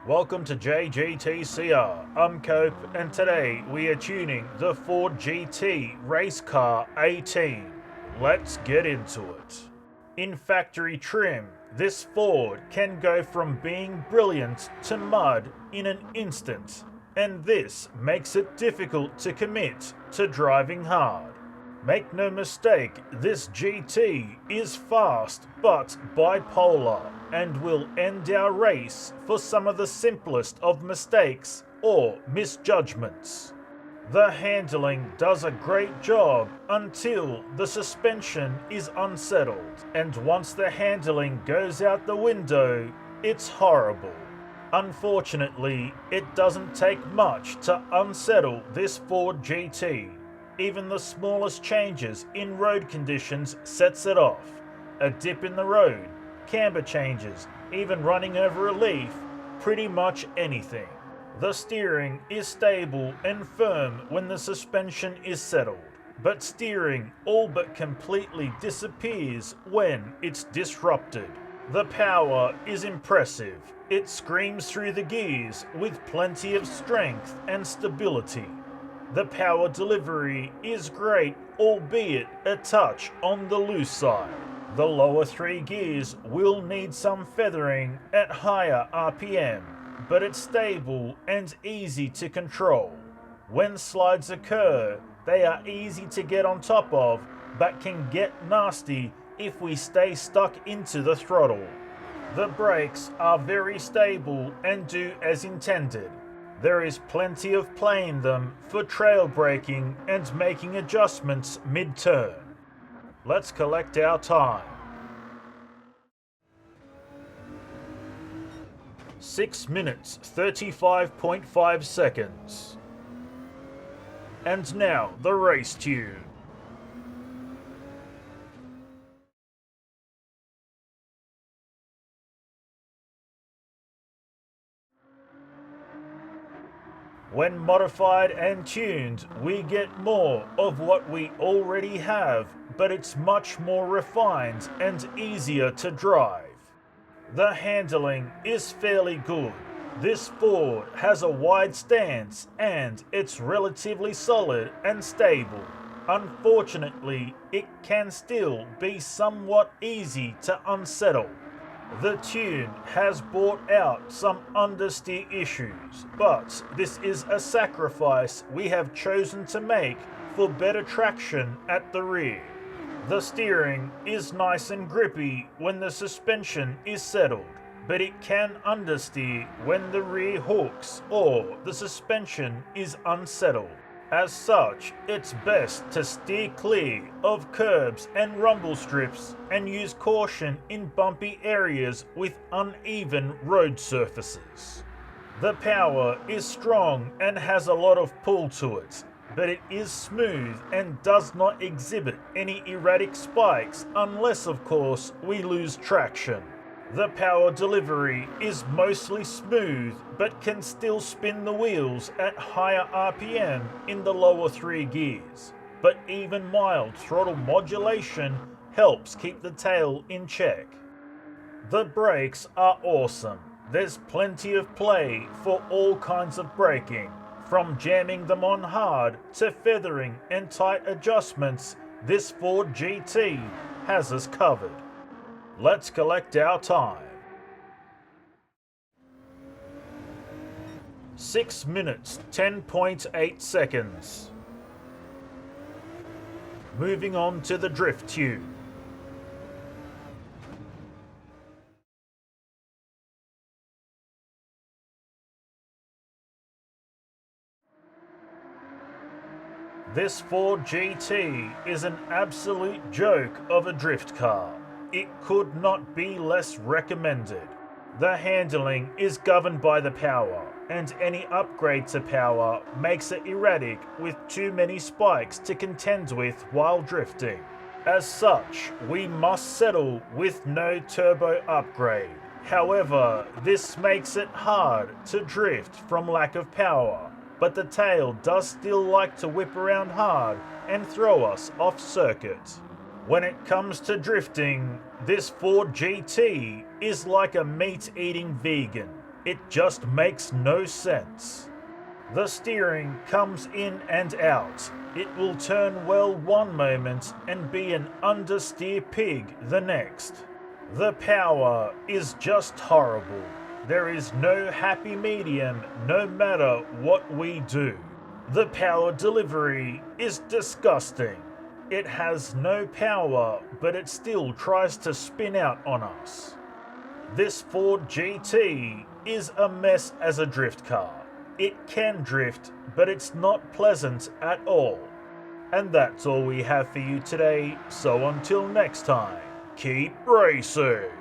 Welcome to JGTCR, I'm Cope, and today we are tuning the Ford GT Race Car 18. Let's get into it. In factory trim, this Ford can go from being brilliant to mud in an instant, and this makes it difficult to commit to driving hard. Make no mistake, this GT is fast but bipolar and will end our race for some of the simplest of mistakes or misjudgments. The handling does a great job until the suspension is unsettled, and once the handling goes out the window, it's horrible. Unfortunately, it doesn't take much to unsettle this Ford GT. Even the smallest changes in road conditions sets it off. A dip in the road, camber changes, even running over a leaf, pretty much anything. The steering is stable and firm when the suspension is settled, but steering all but completely disappears when it's disrupted. The power is impressive. It screams through the gears with plenty of strength and stability. The power delivery is great, albeit a touch on the loose side. The lower three gears will need some feathering at higher RPM, but it's stable and easy to control. When slides occur, they are easy to get on top of, but can get nasty if we stay stuck into the throttle. The brakes are very stable and do as intended. There is plenty of play in them for trail braking and making adjustments mid-turn. Let's collect our time. 6 minutes 35.5 seconds. And now the race tune. When modified and tuned, we get more of what we already have, but it's much more refined and easier to drive. The handling is fairly good. This Ford has a wide stance and it's relatively solid and stable. Unfortunately, it can still be somewhat easy to unsettle. The tune has brought out some understeer issues, but this is a sacrifice we have chosen to make for better traction at the rear. The steering is nice and grippy when the suspension is settled, but it can understeer when the rear hooks or the suspension is unsettled. As such, it's best to steer clear of curbs and rumble strips and use caution in bumpy areas with uneven road surfaces. The power is strong and has a lot of pull to it, but it is smooth and does not exhibit any erratic spikes unless, of course, we lose traction. The power delivery is mostly smooth, but can still spin the wheels at higher RPM in the lower three gears. But even mild throttle modulation helps keep the tail in check. The brakes are awesome. There's plenty of play for all kinds of braking. From jamming them on hard to feathering and tight adjustments, this Ford GT has us covered. Let's collect our time. 6 minutes 10.8 seconds. Moving on to the drift tune. This Ford GT is an absolute joke of a drift car. It could not be less recommended. The handling is governed by the power, and any upgrade to power makes it erratic with too many spikes to contend with while drifting. As such, we must settle with no turbo upgrade. However, this makes it hard to drift from lack of power, but the tail does still like to whip around hard and throw us off circuit. When it comes to drifting, this Ford GT is like a meat-eating vegan. It just makes no sense. The steering comes in and out. It will turn well one moment and be an understeer pig the next. The power is just horrible. There is no happy medium no matter what we do. The power delivery is disgusting. It has no power, but it still tries to spin out on us. This Ford GT is a mess as a drift car. It can drift, but it's not pleasant at all. And that's all we have for you today, so until next time, keep racing!